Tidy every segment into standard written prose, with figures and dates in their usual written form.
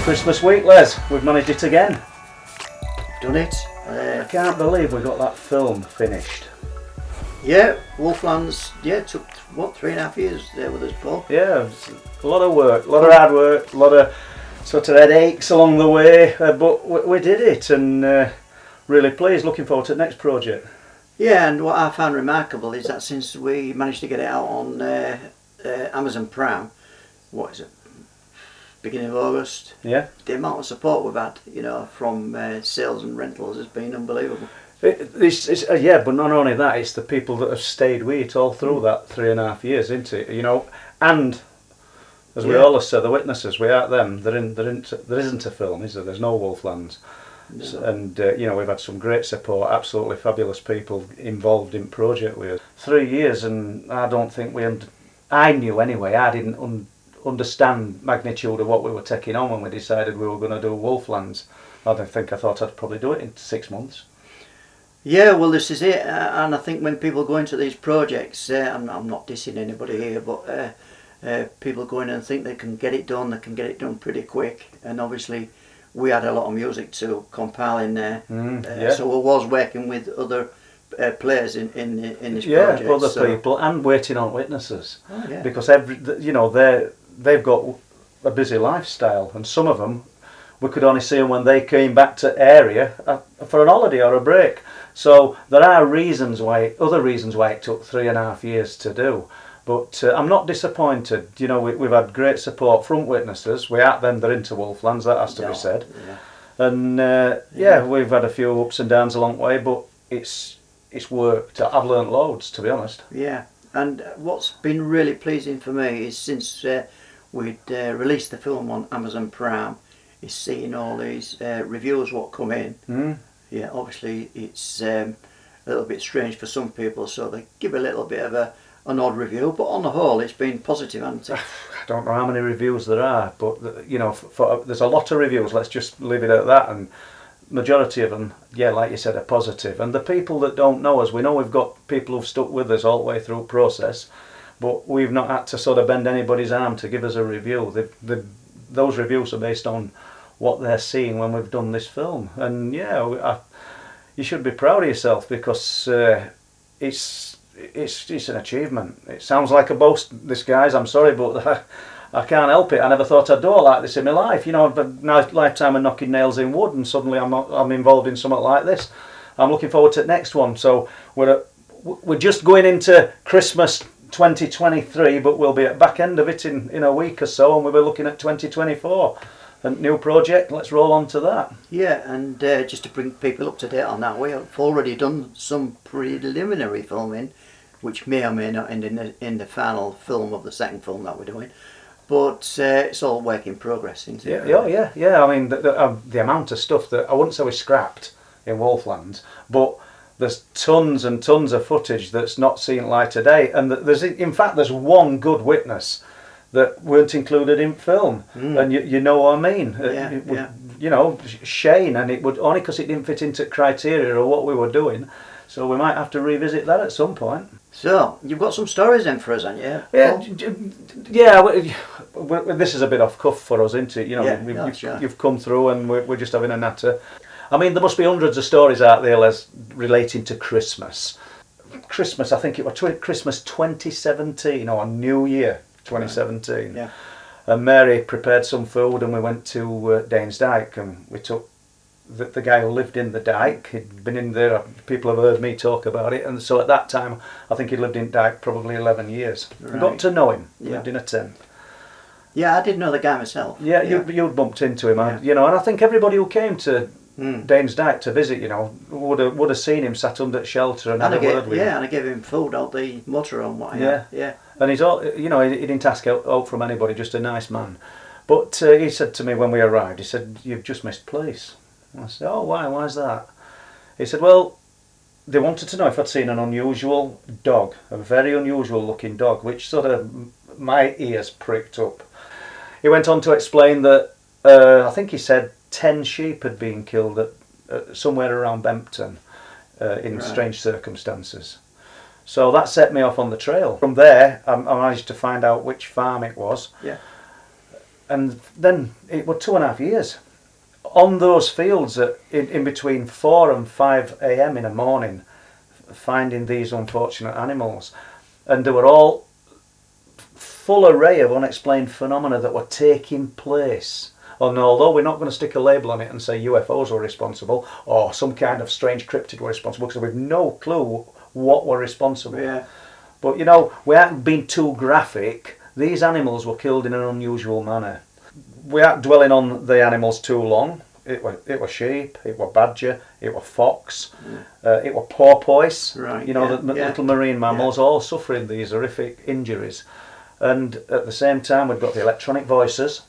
Christmas week, Les. We've managed it again. Done it. I can't believe we got that film finished. Yeah, Wolflands, took, 3.5 years there with us, Paul? Yeah, it was a lot of work, a lot of hard work, a lot of sort of headaches along the way, but we did it, and really pleased, looking forward to the next project. Yeah, and what I found remarkable is that since we managed to get it out on Amazon Prime, what is it, beginning of August, yeah, the amount of support we've had, from sales and rentals has been unbelievable. Yeah, but not only that, it's the people that have stayed with it all through that 3.5 years, isn't it? And as we all have said, the witnesses, we are them. There isn't a film, is there? There's no Wolflands. No. And we've had some great support, absolutely fabulous people involved in project with us. 3 years, and I don't think I knew anyway. I didn't understand magnitude of what we were taking on when we decided we were going to do Wolflands. I thought I'd probably do it in 6 months. Yeah, well, this is it, and I think when people go into these projects, I'm not dissing anybody here, but people go in and think they can get it done pretty quick, and obviously we had a lot of music to compile in there, so I was working with other players in this project. Yeah, other people, and waiting on witnesses, because they've got a busy lifestyle, and some of them we could only see them when they came back to area for an holiday or a break. So there are other reasons why it took 3.5 years to do. But I'm not disappointed. We've had great support from witnesses. We aren't them, they're into Wolflands, that has to be said. Yeah. And we've had a few ups and downs along the way, but it's worked. I've learnt loads, to be honest. Yeah, and what's been really pleasing for me is since we'd released the film on Amazon Prime, is seeing all these reviews what come in. Yeah, obviously it's a little bit strange for some people, so they give a little bit of an odd review, but on the whole it's been positive, hasn't it? I don't know how many reviews there are, but there's a lot of reviews, let's just leave it at that, and majority of them, like you said, are positive. And the people that don't know us, we know we've got people who've stuck with us all the way through the process, but we've not had to sort of bend anybody's arm to give us a review. Those reviews are based on what they're seeing when we've done this film, and you should be proud of yourself, because it's an achievement. It sounds like a boast, this guys, I'm sorry, but I can't help it. I never thought I'd do it like this in my life. I've had a lifetime of knocking nails in wood, and suddenly I'm involved in something like this. I'm looking forward to the next one. So we're just going into Christmas 2023, but we'll be at the back end of it in a week or so, and we'll be looking at 2024. A new project, let's roll on to that. Yeah, and just to bring people up to date on that, we have already done some preliminary filming, which may or may not end in the final film of the second film that we're doing. But it's all work in progress, isn't it? Yeah. I mean, the amount of stuff that I wouldn't say we scrapped in Wolflands, but there's tons and tons of footage that's not seen light today, and there's one good witness that weren't included in film, and you know what I mean. Shane, and it would only because it didn't fit into criteria or what we were doing, so we might have to revisit that at some point. So you've got some stories then for us, haven't you? Yeah. This is a bit off cuff for us, isn't it? You've come through, and we're just having a natter. I mean, there must be hundreds of stories out there, Les, relating to Christmas. I think it was Christmas 2017 or New Year 2017. Yeah. And Mary prepared some food, and we went to Danes Dyke, and we took the guy who lived in the dyke. He'd been in there, people have heard me talk about it, and so at that time I think he'd lived in Dyke probably 11 years. Right. I got to know him. Lived in a tent. Yeah, I did know the guy myself. Yeah. You'd bumped into him, and I think everybody who came to Danes Dyke to visit, would have seen him sat under shelter and had a word with him. Yeah, and I gave him food out the motorhome. Yeah. And he's all, he didn't ask out from anybody, just a nice man. But he said to me when we arrived, he said, "You've just missed police." I said, "Oh, why? Why's that?" He said, "Well, they wanted to know if I'd seen an unusual dog, a very unusual looking dog," which sort of my ears pricked up. He went on to explain that I think he said 10 sheep had been killed at somewhere around Bempton in strange circumstances. So that set me off on the trail. From there, I managed to find out which farm it was. Yeah. And then it was 2.5 years on those fields in between 4 and 5 a.m. in the morning, finding these unfortunate animals. And they were all full array of unexplained phenomena that were taking place. And although we're not going to stick a label on it and say UFOs were responsible or some kind of strange cryptid were responsible, because we've no clue what were responsible. Yeah. But you know, we haven't been too graphic. These animals were killed in an unusual manner. We aren't dwelling on the animals too long. It was sheep, it was badger, it was fox, it was porpoise. Right, you know, yeah, the yeah. little marine mammals all suffering these horrific injuries. And at the same time, we've got the electronic voices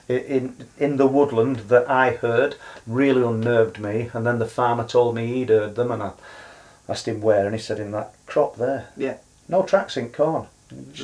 in the woodland that I heard, really unnerved me. And then the farmer told me he'd heard them, and I asked him where, and he said in that crop there. Yeah. No tracks in corn.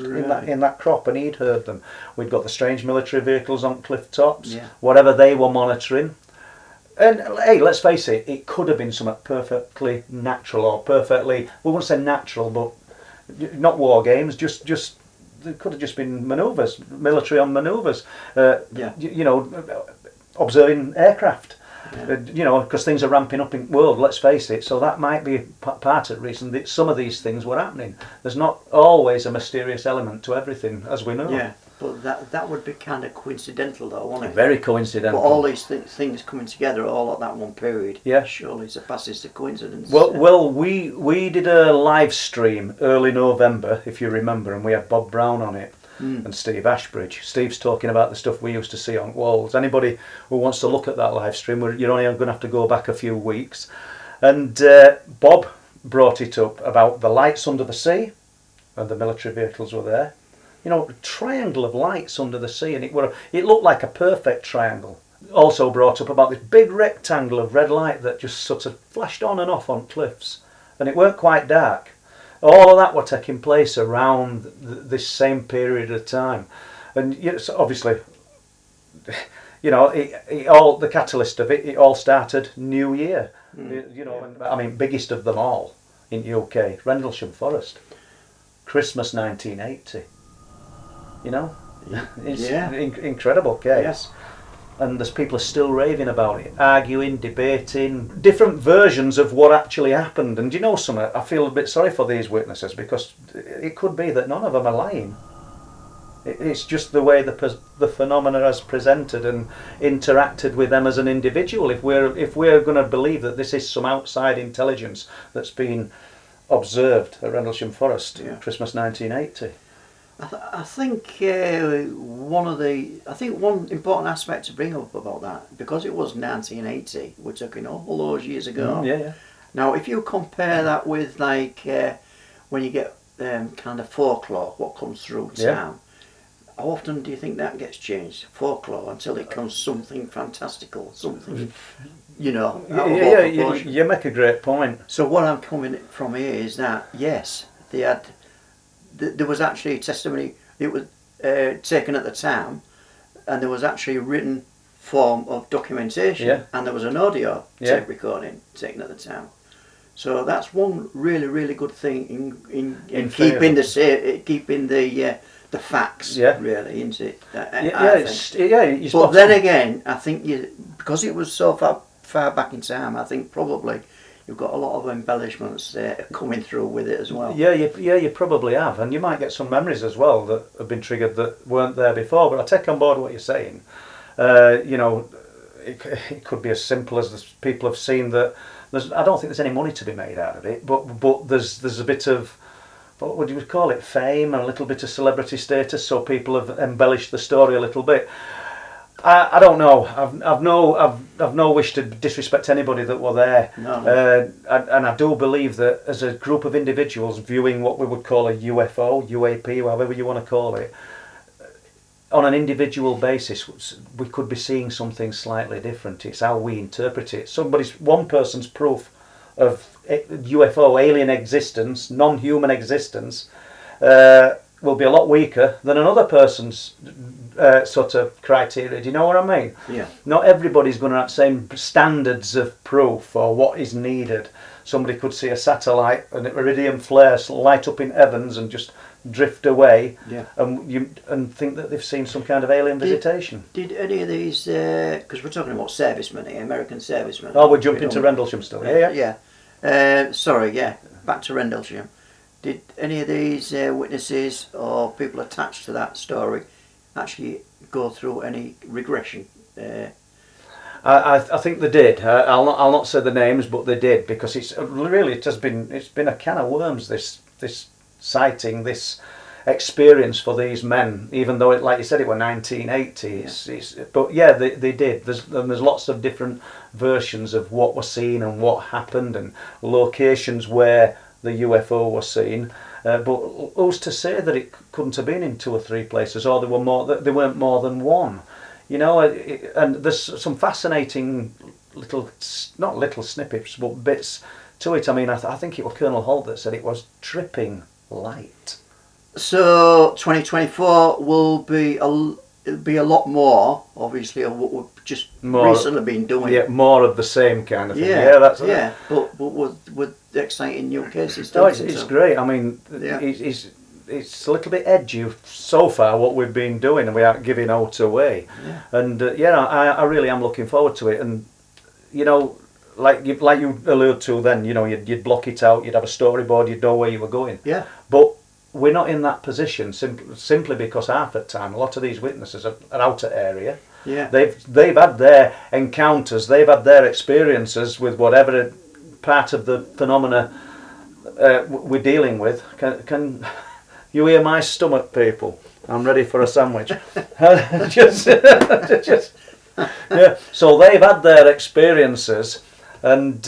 Right. In that crop, and he'd heard them. We'd got the strange military vehicles on cliff tops, Yeah. whatever they were monitoring. And hey, let's face it, it could have been something perfectly natural, or perfectly, we wouldn't say natural, but not war games, just there could have just been manoeuvres, military on manoeuvres. Yeah. You know, observing aircraft. Yeah. You know, because things are ramping up in the world, let's face it. So that might be part of the reason that some of these things were happening. There's not always a mysterious element to everything, as we know. Yeah, but that would be kind of coincidental, though, wouldn't it? Very coincidental. But all these things coming together all at that one period. Yeah. Surely surpasses the coincidence. Well, we did a live stream early November, if you remember, and we had Bob Brown on it. And Steve Ashbridge. Steve's talking about the stuff we used to see on walls. Anybody who wants to look at that live stream, you're only going to have to go back a few weeks. And Bob brought it up about the lights under the sea, and the military vehicles were there. You know, a triangle of lights under the sea, and it looked like a perfect triangle. Also brought up about this big rectangle of red light that just sort of flashed on and off on cliffs, and it weren't quite dark. All of that were taking place around this same period of time, and so obviously, you know, it all, the catalyst of it all started New Year. You know, and, I mean, biggest of them all in UK, Rendlesham Forest, Christmas 1980. You know, it's incredible case. Yes. And there's people are still raving about it, arguing, debating, different versions of what actually happened. And you know something, I feel a bit sorry for these witnesses, because it could be that none of them are lying. It's just the way the phenomena has presented and interacted with them as an individual. If we're going to believe that this is some outside intelligence that's been observed at Rendlesham Forest, Christmas 1980. I think one important aspect to bring up about that, because it was 1980, we're talking all those years ago. Yeah. Now, if you compare that with like when you get kind of folklore, what comes through town, how often do you think that gets changed? Folklore until it becomes something fantastical, something, you know. You make a great point. So what I'm coming from here is that yes, they had. There was actually testimony. It was taken at the time, and there was actually a written form of documentation, and there was an audio tape recording taken at the time. So that's one really, really good thing in keeping the facts, really, isn't it? But then again, I think because it was so far back in time, I think probably you've got a lot of embellishments coming through with it as well. Yeah, you probably have, and you might get some memories as well that have been triggered that weren't there before. But I take on board what you're saying. You know, it could be as simple as people have seen that. I don't think there's any money to be made out of it, but there's a bit of, what would you call it, fame and a little bit of celebrity status, so people have embellished the story a little bit. I don't know. I've no wish to disrespect anybody that were there. No. And I do believe that as a group of individuals viewing what we would call a UFO, UAP, however you want to call it, on an individual basis, we could be seeing something slightly different. It's how we interpret it. One person's proof of UFO, alien existence, non-human existence, will be a lot weaker than another person's sort of criteria. Do you know what I mean? Yeah. Not everybody's going to have the same standards of proof or what is needed. Somebody could see a satellite, an iridium flare light up in heavens and just drift away, and think that they've seen some kind of alien visitation. Did any of these, because we're talking about servicemen here, American servicemen. Oh, we're jumping to Rendlesham still. Sorry, back to Rendlesham. Did any of these witnesses or people attached to that story actually go through any regression? I think they did. I'll not say the names, but they did, because it's been a can of worms, this sighting, this experience for these men, even though like you said, it was 1980. But they did. There's lots of different versions of what was seen and what happened, and locations where the UFO was seen. But who's to say that it couldn't have been in 2 or 3 places, or they weren't more than one? You know, and there's some fascinating not little snippets, but bits to it. I mean, I think it was Colonel Holt that said it was tripping light. So 2024 will be a lot more, obviously, of what we've just recently been doing. Yeah, more of the same kind of thing. But with exciting new cases. No, it's great. I mean, it's a little bit edgy so far what we've been doing, and we aren't giving out away. Yeah. And I really am looking forward to it. And you know, like you allude to, then you'd block it out. You'd have a storyboard. You'd know where you were going. Yeah. But we're not in that position simply because half the time a lot of these witnesses are out of area. Yeah. They've had their encounters. They've had their experiences with whatever part of the phenomena we're dealing with. Can you hear my stomach, people? I'm ready for a sandwich. So they've had their experiences, and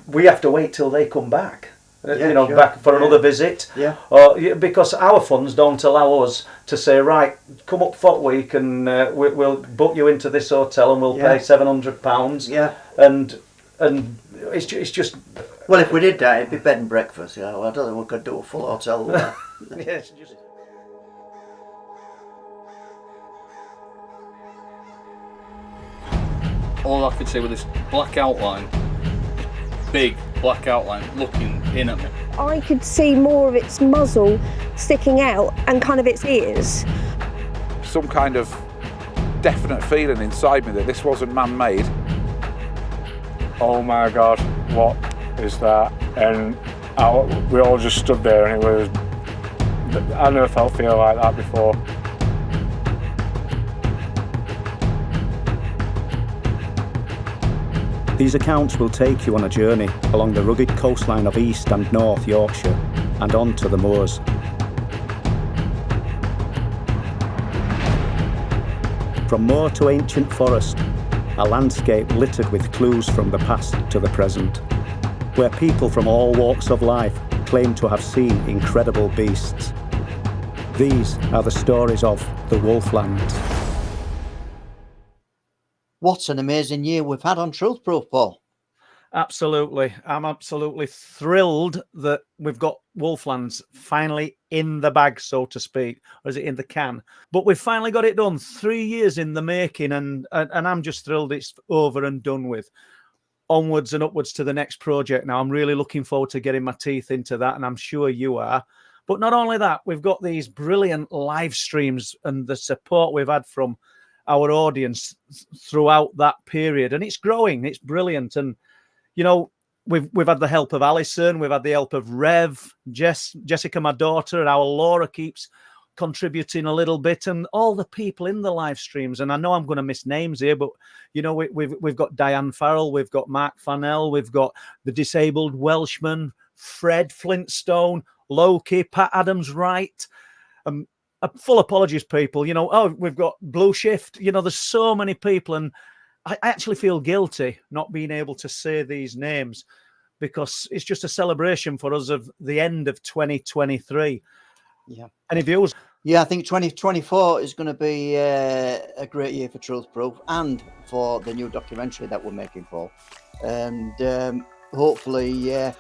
we have to wait till they come back. Back for another visit. Yeah. Because our funds don't allow us to say, right, come up for a week and we'll book you into this hotel and we'll pay £700. Yeah. And it's just. Well, if we did that, it'd be bed and breakfast. I don't think we could do a full hotel. Yes. Just. All I could say with this black outline, big black outline looking in at me. I could see more of its muzzle sticking out and kind of its ears. Some kind of definite feeling inside me that this wasn't man-made. Oh my God, what is that? And we all just stood there, and it was, I never felt feeling like that before. These accounts will take you on a journey along the rugged coastline of East and North Yorkshire and on to the moors. From moor to ancient forest, a landscape littered with clues from the past to the present, where people from all walks of life claim to have seen incredible beasts. These are the stories of the Wolflands. What an amazing year we've had on Truth Proof, Paul. Absolutely. I'm absolutely thrilled that we've got Wolflands finally in the bag, so to speak. Or is it in the can? But we've finally got it done. 3 years in the making, and I'm just thrilled it's over and done with. Onwards and upwards to the next project now. I'm really looking forward to getting my teeth into that, and I'm sure you are. But not only that, we've got these brilliant live streams and the support we've had from our audience throughout that period, and it's growing. It's brilliant. And we've had the help of Alison, we've had the help of Rev, Jessica, my daughter, and our Laura keeps contributing a little bit, and all the people in the live streams. And I know I'm going to miss names here, but we've got Diane Farrell, we've got Mark Fannell, we've got the disabled Welshman, Fred Flintstone, Loki, Pat Adams Wright. Full apologies, people. We've got Blue Shift. There's so many people, and I actually feel guilty not being able to say these names because it's just a celebration for us of the end of 2023. Yeah. Any views? Yeah, I think 2024 is going to be a great year for Truth Proof and for the new documentary that we're making, Paul. And hopefully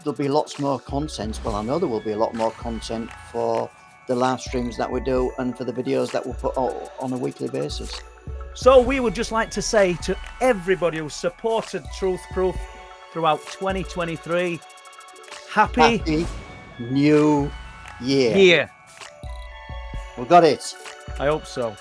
there'll be lots more content. Well, I know there will be a lot more content for the live streams that we do and for the videos that we'll put out on a weekly basis. So we would just like to say to everybody who supported Truth Proof throughout 2023, Happy New Year. Year. We got it. I hope so.